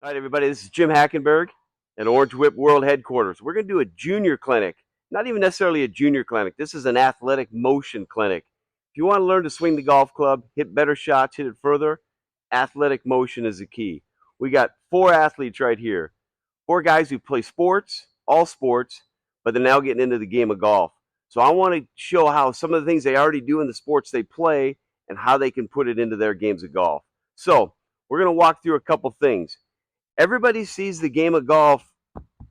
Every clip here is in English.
All right, everybody, this is Jim Hackenberg at Orange Whip World Headquarters. We're going to do a junior clinic, not even necessarily a junior clinic. This is an athletic motion clinic. If you want to learn to swing the golf club, hit better shots, hit it further, athletic motion is the key. We got 4 athletes right here, 4 guys who play sports, all sports, but they're now getting into the game of golf. So I want to show how some of the things they already do in the sports they play and how they can put it into their games of golf. So we're going to walk through a couple things. Everybody sees the game of golf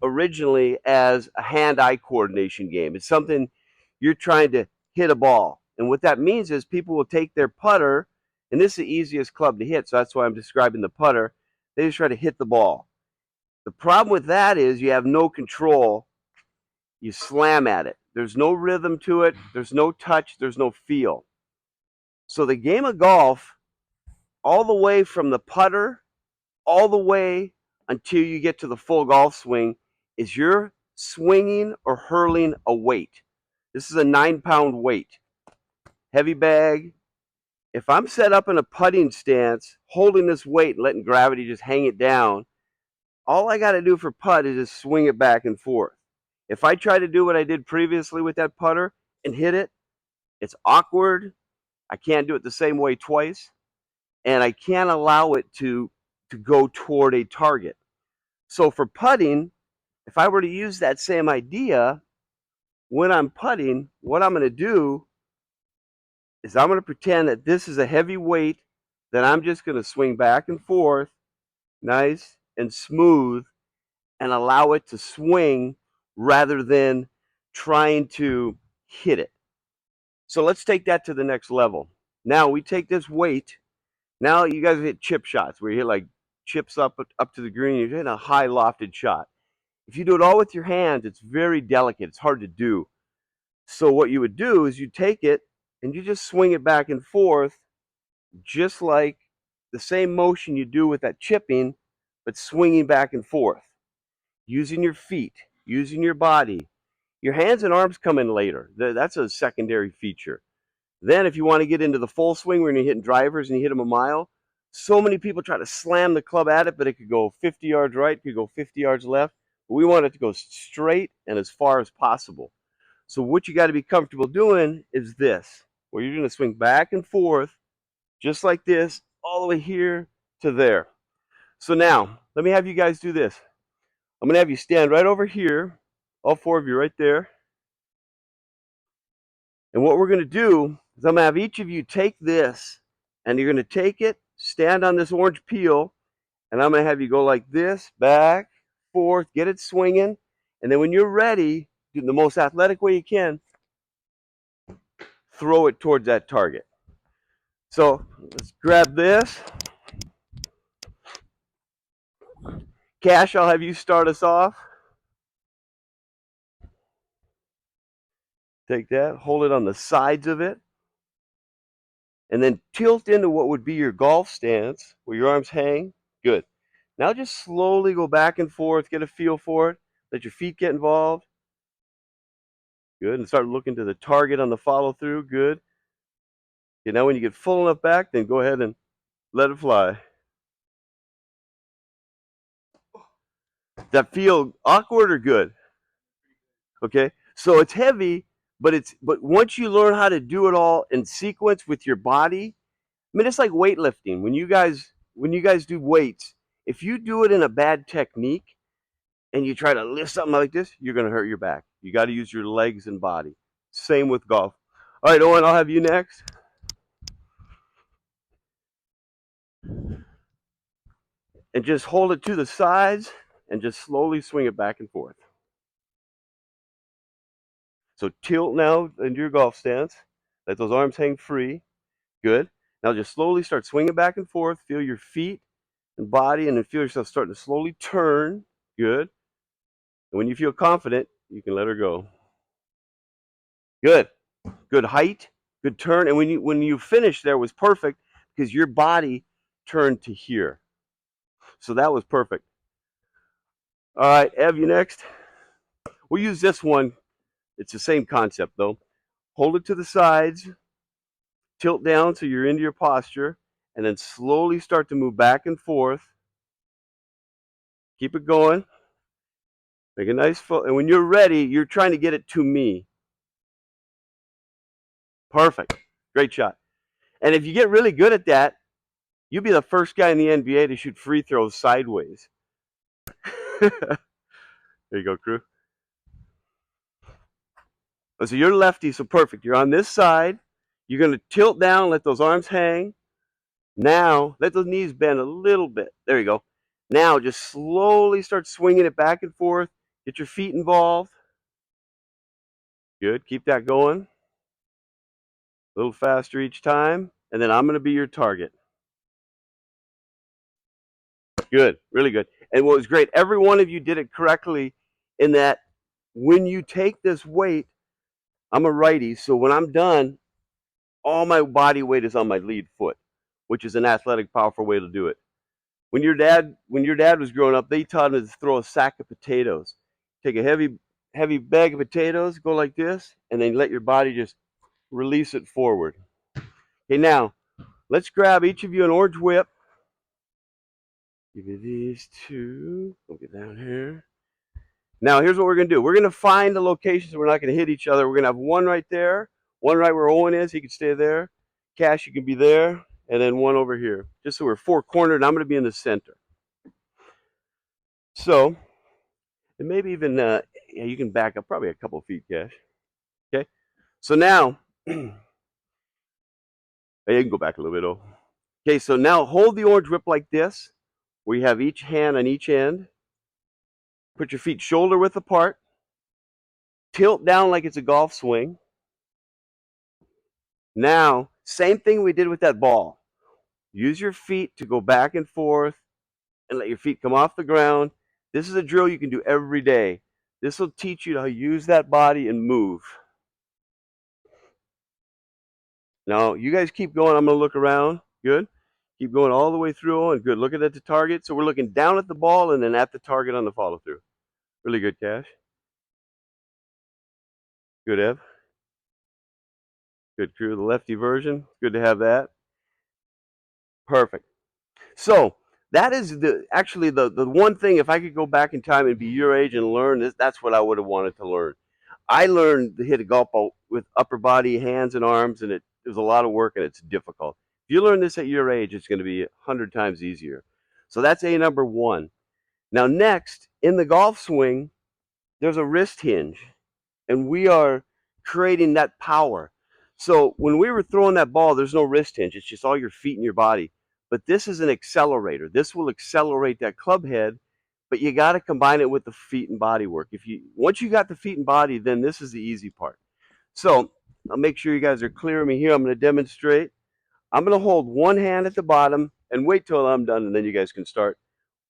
originally as a hand-eye coordination game. It's something you're trying to hit a ball. And what that means is people will take their putter, and this is the easiest club to hit, so that's why I'm describing the putter. They just try to hit the ball. The problem with that is you have no control. You slam at it. There's no rhythm to it. There's no touch. There's no feel. So the game of golf, all the way from the putter all the way until you get to the full golf swing, is you're swinging or hurling a weight. This is a 9-pound weight, heavy bag. If I'm set up in a putting stance, holding this weight and letting gravity just hang it down, all I got to do for putt is just swing it back and forth. If I try to do what I did previously with that putter and hit it, it's awkward. I can't do it the same way twice, and I can't allow it to go toward a target. So for putting, if I were to use that same idea, when I'm putting, what I'm going to do is I'm going to pretend that this is a heavy weight that I'm just going to swing back and forth, nice and smooth, and allow it to swing rather than trying to hit it. So let's take that to the next level. Now we take this weight. Now you guys hit chip shots where you hit like chips up to the green. You're hitting a high lofted shot. If you do it all with your hands, it's very delicate. It's hard to do. So what you would do is you take it and you just swing it back and forth, just like the same motion you do with that chipping, but swinging back and forth, using your feet, using your body. Your hands and arms come in later. That's a secondary feature. Then if you want to get into the full swing when you're hitting drivers and you hit them a mile, so many people try to slam the club at it, but it could go 50 yards right, it could go 50 yards left. But we want it to go straight and as far as possible. So what you got to be comfortable doing is this, where you're going to swing back and forth, just like this, all the way here to there. So now, let me have you guys do this. I'm going to have you stand right over here, all 4 of you right there. And what we're going to do is I'm going to have each of you take this, and you're going to take it, stand on this orange peel, and I'm going to have you go like this, back, forth, get it swinging. And then when you're ready, do the most athletic way you can, throw it towards that target. So let's grab this. Cash, I'll have you start us off. Take that, hold it on the sides of it, and then tilt into what would be your golf stance, where your arms hang. Good. Now just slowly go back and forth, get a feel for it. Let your feet get involved. Good. And start looking to the target on the follow through. Good. Okay, now when you get full enough back, then go ahead and let it fly. Does that feel awkward or good? Okay. So it's heavy, but once you learn how to do it all in sequence with your body, I mean, it's like weightlifting. When you guys do weights, if you do it in a bad technique and you try to lift something like this, you're going to hurt your back. You got to use your legs and body. Same with golf. All right, Owen, I'll have you next. And just hold it to the sides and just slowly swing it back and forth. So tilt now into your golf stance. Let those arms hang free. Good. Now just slowly start swinging back and forth. Feel your feet and body, and then feel yourself starting to slowly turn. Good. And when you feel confident, you can let her go. Good. Good height. Good turn. And when you finish there was perfect because your body turned to here. So that was perfect. All right, Ev, you next. We'll use this one. It's the same concept though. Hold it to the sides, tilt down so you're into your posture, and then slowly start to move back and forth. Keep it going. Make a nice full, and when you're ready, you're trying to get it to me. Perfect. Great shot. And if you get really good at that, you'll be the first guy in the NBA to shoot free throws sideways. There you go, crew. So you're lefty, so perfect. You're on this side. You're going to tilt down, let those arms hang. Now, let those knees bend a little bit. There you go. Now, just slowly start swinging it back and forth. Get your feet involved. Good. Keep that going. A little faster each time. And then I'm going to be your target. Good. Really good. And what was great, every one of you did it correctly in that when you take this weight, I'm a righty, so when I'm done, all my body weight is on my lead foot, which is an athletic, powerful way to do it. When your dad was growing up, they taught him to throw a sack of potatoes. Take a heavy bag of potatoes, go like this, and then let your body just release it forward. Okay, now let's grab each of you an orange whip. Give me these two. We'll get down here. Now here's what we're gonna do. We're gonna find the locations we're not gonna hit each other. We're gonna have one right there, one right where Owen is. He can stay there. Cash, you can be there, and then one over here. Just so we're four cornered. I'm gonna be in the center. So, and maybe even yeah, you can back up probably a couple feet, Cash. Okay. So now, you can go back a little bit. Oh. Okay. So now hold the orange whip like this, where you have each hand on each end. Put your feet shoulder width apart. Tilt down like it's a golf swing. Now, same thing we did with that ball. Use your feet to go back and forth and let your feet come off the ground. This is a drill you can do every day. This will teach you how to use that body and move. Now, you guys keep going. I'm going to look around. Good. Keep going all the way through and good. Looking at the target. So we're looking down at the ball and then at the target on the follow through. Really good, Cash. Good, Ev. Good, crew. The lefty version. Good to have that. Perfect. So that is actually the one thing. If I could go back in time and be your age and learn this, that's what I would have wanted to learn. I learned to hit a golf ball with upper body, hands, and arms, and it was a lot of work and it's difficult. If you learn this at your age, it's going to be 100 times easier. So that's A number one. Now next, in the golf swing, there's a wrist hinge, and we are creating that power. So when we were throwing that ball, there's no wrist hinge. It's just all your feet and your body. But this is an accelerator. This will accelerate that club head, but you got to combine it with the feet and body work. Once you got the feet and body, then this is the easy part. So I'll make sure you guys are clear of me here. I'm going to demonstrate. I'm going to hold one hand at the bottom and wait till I'm done, and then you guys can start.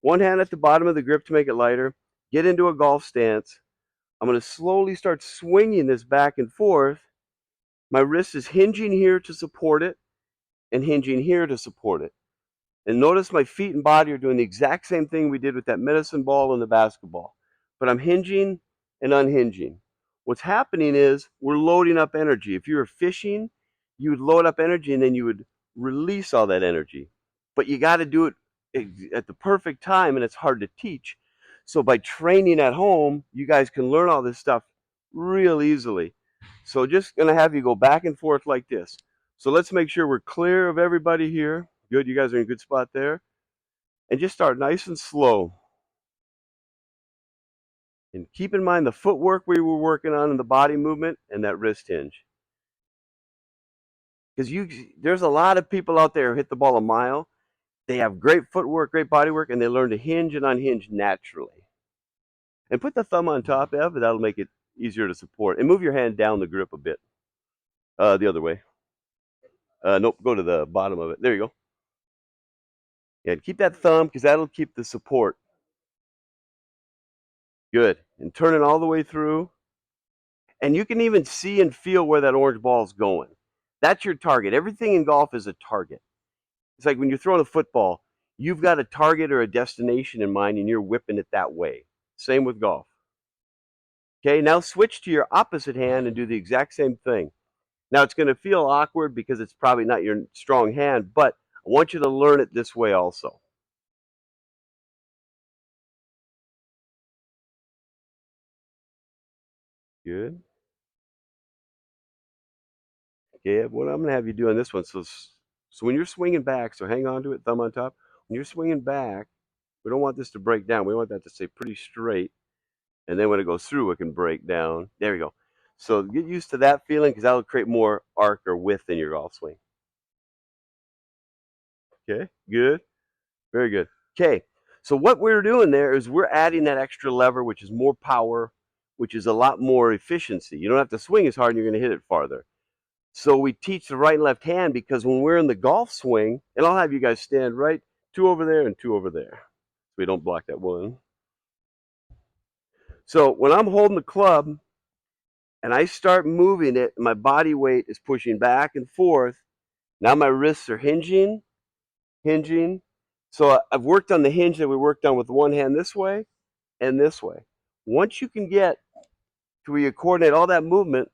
One hand at the bottom of the grip to make it lighter. Get into a golf stance. I'm going to slowly start swinging this back and forth. My wrist is hinging here to support it and hinging here to support it. And notice my feet and body are doing the exact same thing we did with that medicine ball and the basketball. But I'm hinging and unhinging. What's happening is we're loading up energy. If you were fishing, you would load up energy and then you would release all that energy. But you got to do it at the perfect time, and it's hard to teach. So by training at home, you guys can learn all this stuff real easily. So just going to have you go back and forth like this. So let's make sure we're clear of everybody here. Good, you guys are in a good spot there. And just start nice and slow. And keep in mind the footwork we were working on and the body movement and that wrist hinge. Because there's a lot of people out there who hit the ball a mile. They have great footwork, great body work, and they learn to hinge and unhinge naturally. And put the thumb on top, Ev, and that'll make it easier to support. And move your hand down the grip a bit. The other way. Nope, go to the bottom of it. There you go. Yeah, keep that thumb because that'll keep the support. Good. And turn it all the way through. And you can even see and feel where that orange ball is going. That's your target. Everything in golf is a target. It's like when you're throwing a football, you've got a target or a destination in mind and you're whipping it that way. Same with golf. Okay, now switch to your opposite hand and do the exact same thing. Now it's going to feel awkward because it's probably not your strong hand, but I want you to learn it this way also. Good. Okay, what I'm gonna have you do on this one, so when you're swinging back, so hang on to it, thumb on top. When you're swinging back, we don't want this to break down. We want that to stay pretty straight, and then when it goes through, it can break down. There we go. So get used to that feeling because that'll create more arc or width in your golf swing. Okay, good, very good. Okay, so what we're doing there is we're adding that extra lever, which is more power, which is a lot more efficiency. You don't have to swing as hard, and you're going to hit it farther. So we teach the right and left hand because when we're in the golf swing, and I'll have you guys stand right, two over there and two over there. So we don't block that one. So when I'm holding the club and I start moving it, my body weight is pushing back and forth. Now my wrists are hinging. So I've worked on the hinge that we worked on with one hand this way and this way. Once you can get to where you coordinate all that movement,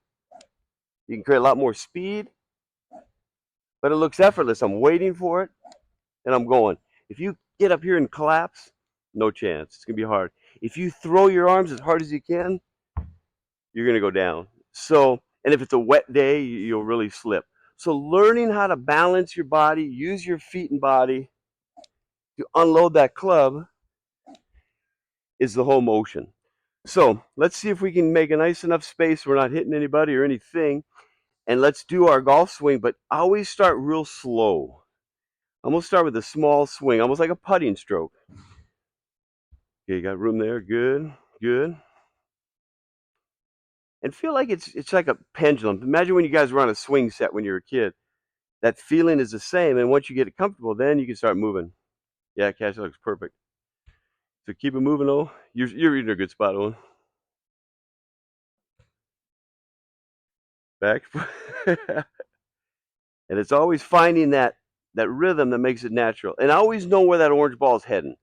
you can create a lot more speed, but it looks effortless. I'm waiting for it and I'm going. If you get up here and collapse, no chance. It's going to be hard. If you throw your arms as hard as you can, you're going to go down. So, and if it's a wet day, you'll really slip. So learning how to balance your body, use your feet and body to unload that club is the whole motion. So let's see if we can make a nice enough space. We're not hitting anybody or anything. And let's do our golf swing, but always start real slow. I'm going to start with a small swing, almost like a putting stroke. Okay, you got room there. Good, good. And feel like it's like a pendulum. Imagine when you guys were on a swing set when you were a kid. That feeling is the same, and once you get it comfortable, then you can start moving. Yeah, Cash, that looks perfect. So keep it moving, oh. You're in a good spot, Owen. Back. And it's always finding that rhythm that makes it natural. And always know where that orange ball is heading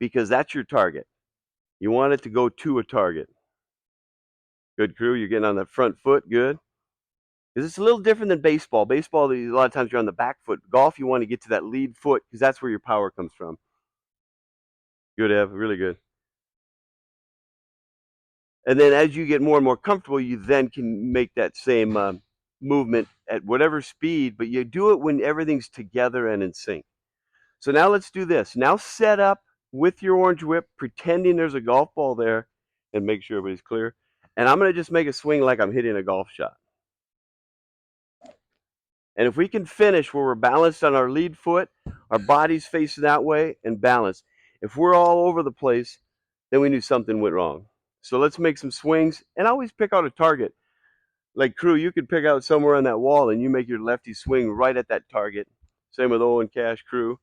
because that's your target. You want it to go to a target. Good, crew. You're getting on that front foot. Good. Because it's a little different than baseball. Baseball, a lot of times you're on the back foot. Golf, you want to get to that lead foot because that's where your power comes from. Good, Ev. Really good. And then as you get more and more comfortable, you then can make that same movement at whatever speed, but you do it when everything's together and in sync. So now let's do this. Now set up with your orange whip, pretending there's a golf ball there, and make sure everybody's clear. And I'm going to just make a swing like I'm hitting a golf shot. And if we can finish where we're balanced on our lead foot, our body's facing that way, and balanced. If we're all over the place, then we knew something went wrong. So let's make some swings, and always pick out a target. Like crew, you could pick out somewhere on that wall, and you make your lefty swing right at that target. Same with Owen, Cash, crew.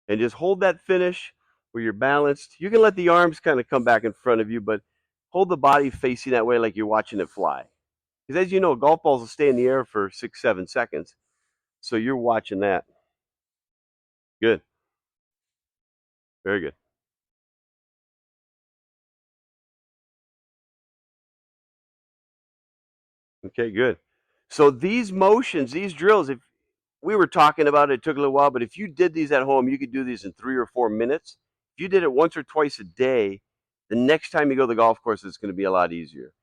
And just hold that finish where you're balanced. You can let the arms kind of come back in front of you, but hold the body facing that way like you're watching it fly. Because as you know, golf balls will stay in the air for 6, 7 seconds. So you're watching that. Good. Very good. Okay, good. So these motions, these drills, if we were talking about it, it took a little while, but if you did these at home, you could do these in 3 or 4 minutes. If you did it once or twice a day, the next time you go to the golf course, it's going to be a lot easier.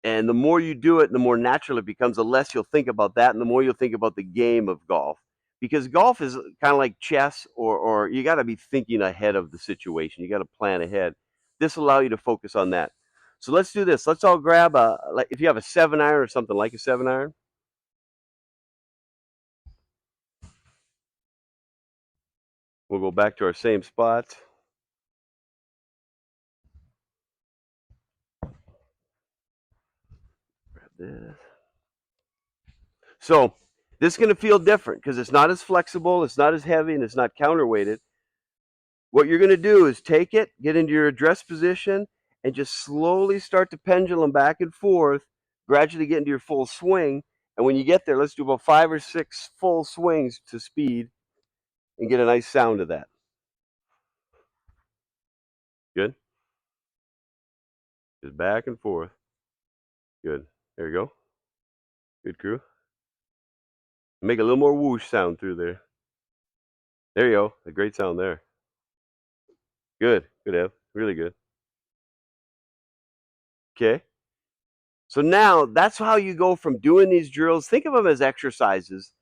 And the more you do it, the more natural it becomes, the less you'll think about that, and the more you'll think about the game of golf. Because golf is kind of like chess, or you got to be thinking ahead of the situation. You got to plan ahead. This will allow you to focus on that. So let's do this. Let's all grab like if you have a 7-iron or something like a 7-iron. We'll go back to our same spots. Grab this. So this is going to feel different because it's not as flexible, it's not as heavy, and it's not counterweighted. What you're going to do is take it, get into your address position, and just slowly start to pendulum back and forth, gradually get into your full swing. And when you get there, let's do about 5 or 6 full swings to speed and get a nice sound of that. Good. Just back and forth. Good. There you go. Good, crew. Make a little more whoosh sound through there. There you go. A great sound there. Good. Good, Ev. Really good. Okay. So now that's how you go from doing these drills. Think of them as exercises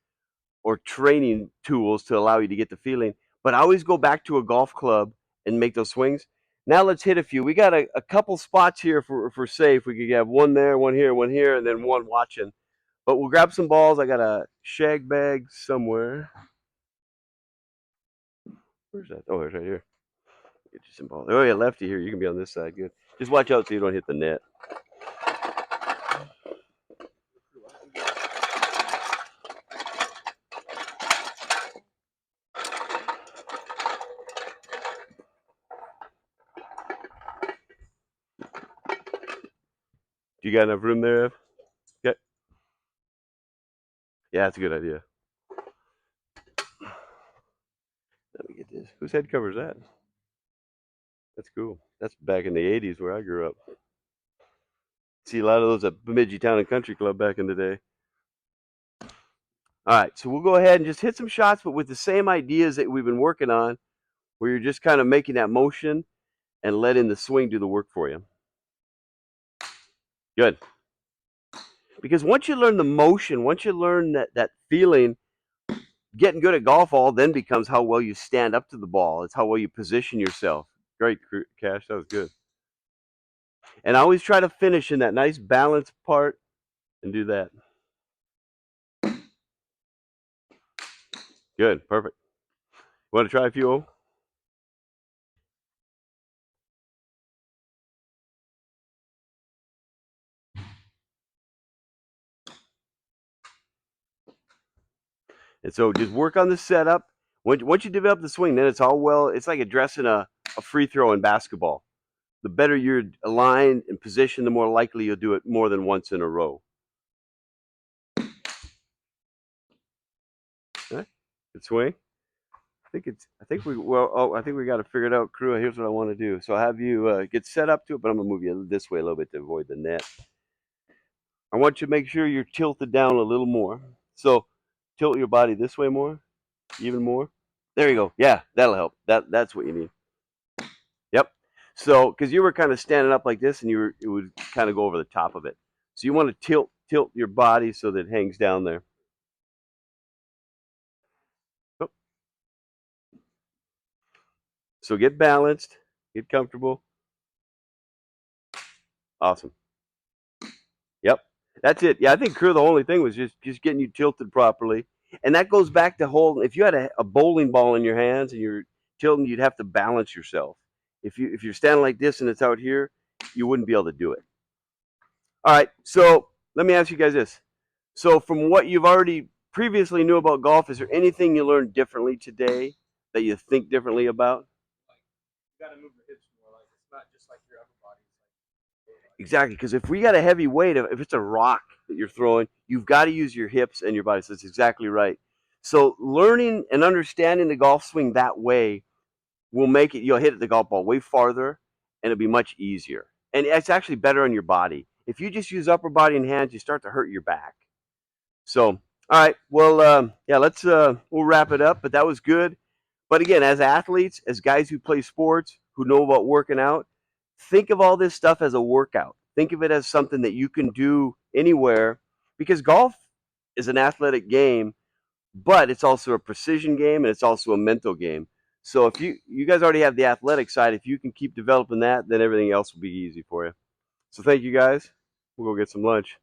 or training tools to allow you to get the feeling. But I always go back to a golf club and make those swings. Now let's hit a few. We got a couple spots here for safe. We could have one there, one here, and then one watching. But we'll grab some balls. I got a shag bag somewhere. Where's that? Oh, it's right here. Get you some balls. Oh yeah, lefty here. You can be on this side. Good. Just watch out so you don't hit the net. You got enough room there, Ev? Yeah. Yeah, that's a good idea. Let me get this. Whose head cover is that? That's cool. That's back in the 80s where I grew up. See a lot of those at Bemidji Town and Country Club back in the day. All right, so we'll go ahead and just hit some shots, but with the same ideas that we've been working on, where you're just kind of making that motion and letting the swing do the work for you. Good. Because once you learn the motion, once you learn that feeling, getting good at golf all then becomes how well you stand up to the ball. It's how well you position yourself. Great, Cash. That was good. And I always try to finish in that nice balanced part and do that. Good. Perfect. Want to try a few? O? And so just work on the setup. Once you develop the swing, then it's all well. It's like addressing a free throw in basketball. The better you're aligned and positioned, the more likely you'll do it more than once in a row. Okay. Good swing. I think we got to figure it out, crew. Here's what I want to do. So I'll have you get set up to it, but I'm gonna move you this way a little bit to avoid the net. I want you to make sure you're tilted down a little more. So tilt your body this way more, even more. There you go. Yeah, that'll help. That's what you need. Yep. So because you were kind of standing up like this, and it would kind of go over the top of it. So you want to tilt your body so that it hangs down there. Oh. So get balanced, get comfortable. Awesome. Yep. That's it. Yeah, I think crew the only thing was just getting you tilted properly. And that goes back to holding if you had a bowling ball in your hands and you're tilting, you'd have to balance yourself. If you're standing like this and it's out here, you wouldn't be able to do it. All right, so let me ask you guys this. So from what you've already previously knew about golf, is there anything you learned differently today that you think differently about? You got to move your hips more. Like it's not just like your upper body. Exactly, because if we got a heavy weight, if it's a rock that you're throwing, you've got to use your hips and your body. So that's exactly right. So learning and understanding the golf swing that way will make it, you'll hit the golf ball way farther and it'll be much easier. And it's actually better on your body. If you just use upper body and hands, you start to hurt your back. So, all right, well, yeah, we'll wrap it up, but that was good. But again, as athletes, as guys who play sports, who know about working out, think of all this stuff as a workout. Think of it as something that you can do anywhere because golf is an athletic game, but it's also a precision game and it's also a mental game. So if you guys already have the athletic side, if you can keep developing that, then everything else will be easy for you. So thank you guys. We'll go get some lunch.